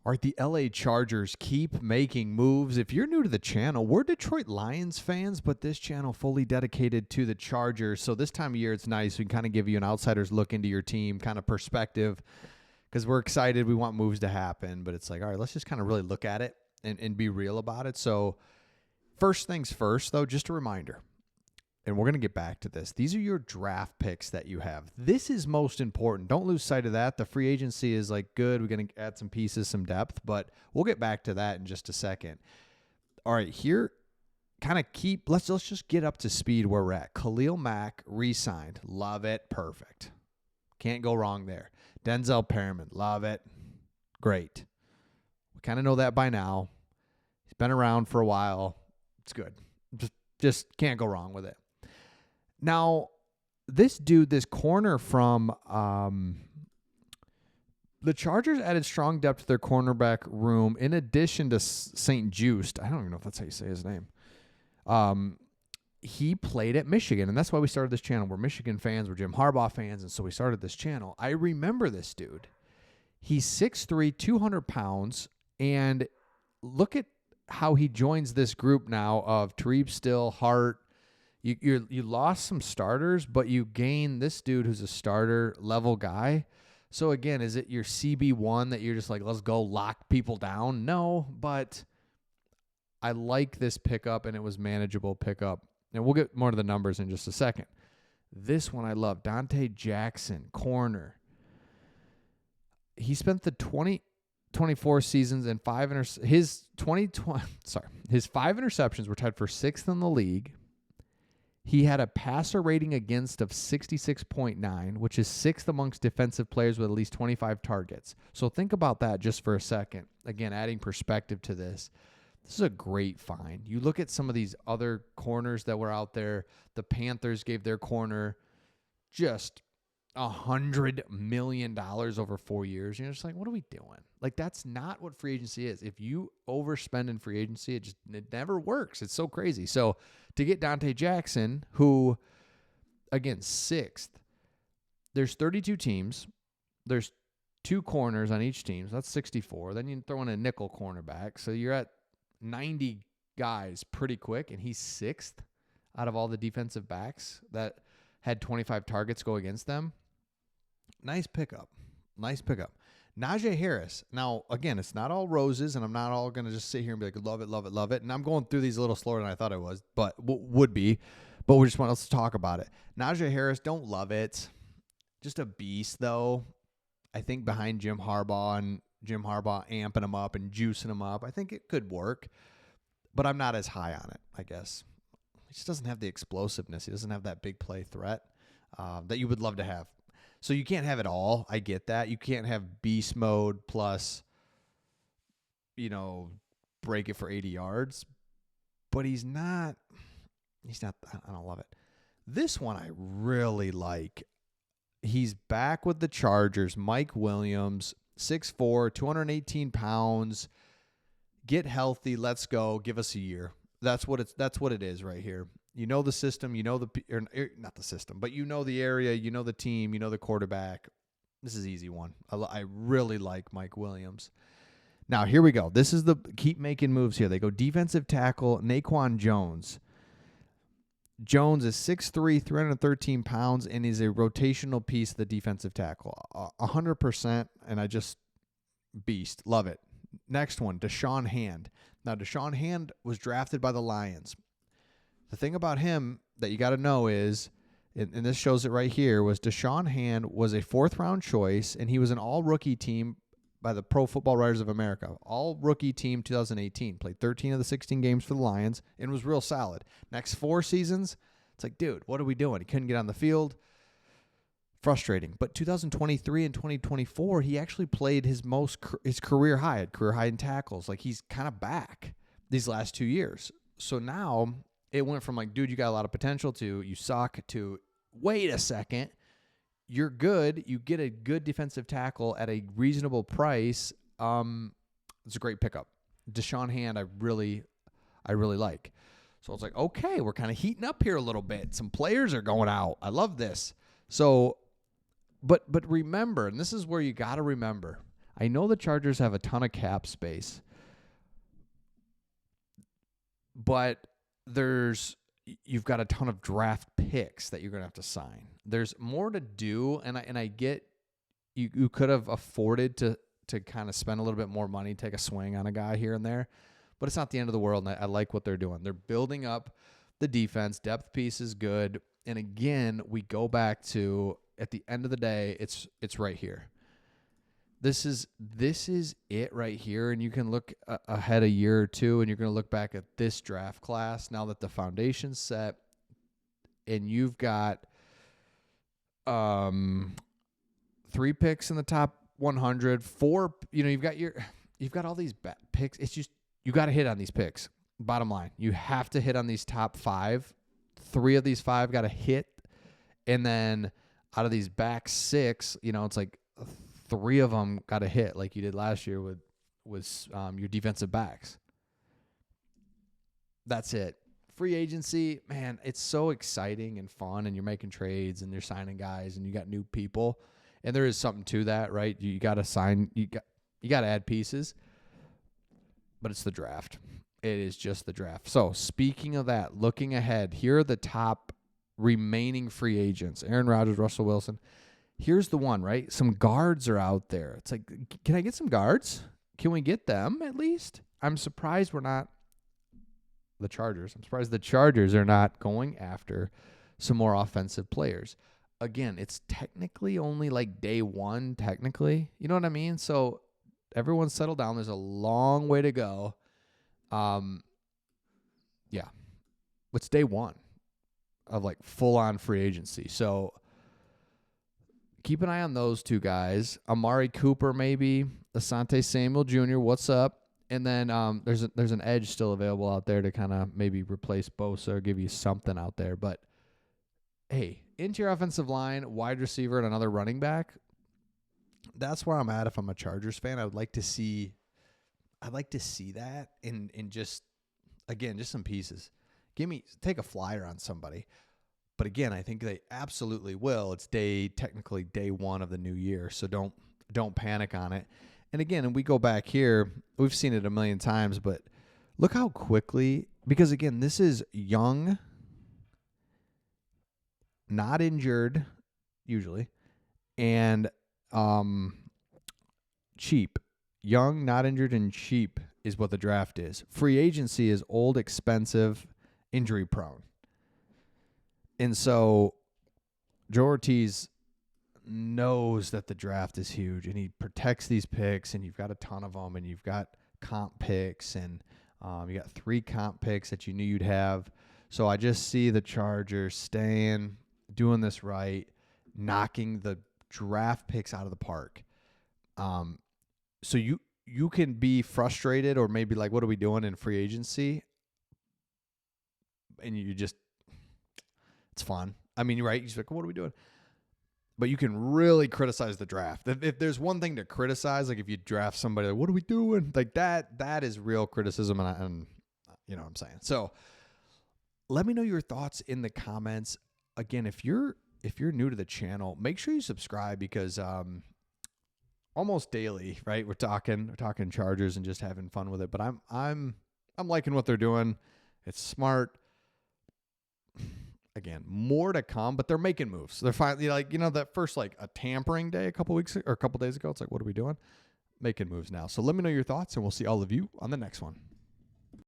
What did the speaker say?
All right, the LA Chargers keep making moves. If you're new to the channel, we're Detroit Lions fans, but this channel fully dedicated to the Chargers. So this time of year, it's nice. We can kind of give you an outsider's look into your team, kind of perspective, because we're excited. We want moves to happen, but it's like, all right, let's just kind of really look at it and be real about it. So first things first, though, just a reminder, and we're going to get back to this. These are your draft picks that you have. This is most important. Don't lose sight of that. The free agency is like good. We're going to add some pieces, some depth, but we'll get back to that in just a second. All right, here, kind of let's just get up to speed where we're at. Khalil Mack re-signed. Love it. Perfect. Can't go wrong there. Denzel Perriman. Love it. Great. We kind of know that by now. He's been around for a while. It's good. Just can't go wrong with it. Now, this corner from the Chargers added strong depth to their cornerback room in addition to St. Juste. I don't even know if that's how you say his name. He played at Michigan, and that's why we started this channel. We're Michigan fans. We're Jim Harbaugh fans, and so we started this channel. I remember this dude. He's 6'3", 200 pounds, and look at how he joins this group now of Tariq Still, Hart. You lost some starters, but you gain this dude who's a starter level guy. So again, is it your CB1 that you're just like, let's go lock people down? No, but I like this pickup, and it was manageable pickup. And we'll get more to the numbers in just a second. This one I love, Dante Jackson, corner. He spent the 2024 seasons and his 5 interceptions were tied for 6th in the league. He had a passer rating against of 66.9, which is 6th amongst defensive players with at least 25 targets. So think about that just for a second. Again, adding perspective to this. This is a great find. You look at some of these other corners that were out there. The Panthers gave their corner just $100 million over 4 years. You're just like, what are we doing? Like, that's not what free agency is. If you overspend in free agency, it never works. It's so crazy. So to get Dante Jackson, who, again, 6th, there's 32 teams. There's 2 corners on each team. So that's 64. Then you throw in a nickel cornerback. So you're at 90 guys pretty quick, and he's 6th out of all the defensive backs that had 25 targets go against them. Nice pickup. Najee Harris. Now, again, it's not all roses, and I'm not all going to just sit here and be like, love it, love it, love it. And I'm going through these a little slower than I thought I was, but would be. But we just want us to talk about it. Najee Harris, don't love it. Just a beast, though. I think behind Jim Harbaugh amping him up and juicing him up, I think it could work. But I'm not as high on it, I guess. He just doesn't have the explosiveness. He doesn't have that big play threat that you would love to have. So you can't have it all. I get that. You can't have beast mode plus, break it for 80 yards. But he's not, I don't love it. This one I really like. He's back with the Chargers. Mike Williams, 6'4", 218 pounds. Get healthy. Let's go. Give us a year. That's what it is right here. You know the system, not the system, but you know the area, you know the team, you know the quarterback. This is an easy one. I really like Mike Williams. Now, here we go. This is keep making moves here. They go defensive tackle, Naquan Jones. Jones is 6'3", 313 pounds, and is a rotational piece of the defensive tackle. 100%, and beast. Love it. Next one, Deshaun Hand. Now, Deshaun Hand was drafted by the Lions. The thing about him that you got to know is, and this shows it right here, was Deshaun Hand was a 4th-round choice, and he was an all-rookie team by the Pro Football Writers of America. All-rookie team 2018. Played 13 of the 16 games for the Lions and was real solid. Next 4 seasons, it's like, dude, what are we doing? He couldn't get on the field. Frustrating. But 2023 and 2024, he actually played his career high. Had career high in tackles. Like, he's kind of back these last 2 years. So now it went from like, dude, you got a lot of potential to you suck to wait a second. You're good. You get a good defensive tackle at a reasonable price. It's a great pickup. Deshaun Hand, I really like. So it's like, okay, we're kind of heating up here a little bit. Some players are going out. I love this. So, but remember, and this is where you got to remember, I know the Chargers have a ton of cap space, but you've got a ton of draft picks that you're going to have to sign. There's more to do, and I get you could have afforded to kind of spend a little bit more money, take a swing on a guy here and there, but it's not the end of the world, and I like what they're doing. They're building up the defense. Depth piece is good, and again, we go back to, at the end of the day, it's right here. This is it right here, and you can look ahead a year or two, and you're going to look back at this draft class now that the foundation's set, and you've got 3 picks in the top 100, 4. You've got all these picks. It's just you got to hit on these picks. Bottom line, you have to hit on these top 5. 3 of these 5 got to hit, and then out of these back 6, it's like 3 of them got to hit, like you did last year with your defensive backs. That's it. Free agency, man, it's so exciting and fun, and you're making trades and you're signing guys and you got new people, and there is something to that, right? You got to sign, you got to add pieces, but it's the draft. It is just the draft. So speaking of that, looking ahead, here are the top remaining free agents: Aaron Rodgers, Russell Wilson. Here's the one, right? Some guards are out there. It's like, can I get some guards? Can we get them at least? I'm surprised we're not the Chargers. I'm surprised the Chargers are not going after some more offensive players. Again, it's technically only like day 1, technically. You know what I mean? So everyone settle down. There's a long way to go. Yeah. It's day 1 of like full-on free agency. So keep an eye on those 2 guys. Amari Cooper, maybe. Asante Samuel Jr., what's up? And then there's an edge still available out there to kind of maybe replace Bosa or give you something out there. But, hey, interior offensive line, wide receiver, and another running back, that's where I'm at if I'm a Chargers fan. I'd like to see that in just, again, just some pieces. Take a flyer on somebody. But again, I think they absolutely will. It's technically day 1 of the new year, so don't panic on it. And again, we go back here, we've seen it a million times, but look how quickly, because again, this is young, not injured usually, and cheap. Young, not injured, and cheap is what the draft is. Free agency is old, expensive, injury prone. And so Joe Ortiz knows that the draft is huge, and he protects these picks, and you've got a ton of them, and you've got comp picks, and you got 3 comp picks that you knew you'd have. So I just see the Chargers staying, doing this right, knocking the draft picks out of the park. So you can be frustrated or maybe like, what are we doing in free agency? And it's fun. I mean, right? You're like, what are we doing? But you can really criticize the draft. If there's one thing to criticize, like if you draft somebody, like, what are we doing? Like that is real criticism, and you know what I'm saying. So let me know your thoughts in the comments. Again, if you're new to the channel, make sure you subscribe, because almost daily, right? We're talking Chargers and just having fun with it. But I'm liking what they're doing. It's smart. Again, more to come, but they're making moves. They're finally, that first, like, a tampering day a couple days ago, it's like, what are we doing? Making moves now. So let me know your thoughts, and we'll see all of you on the next one.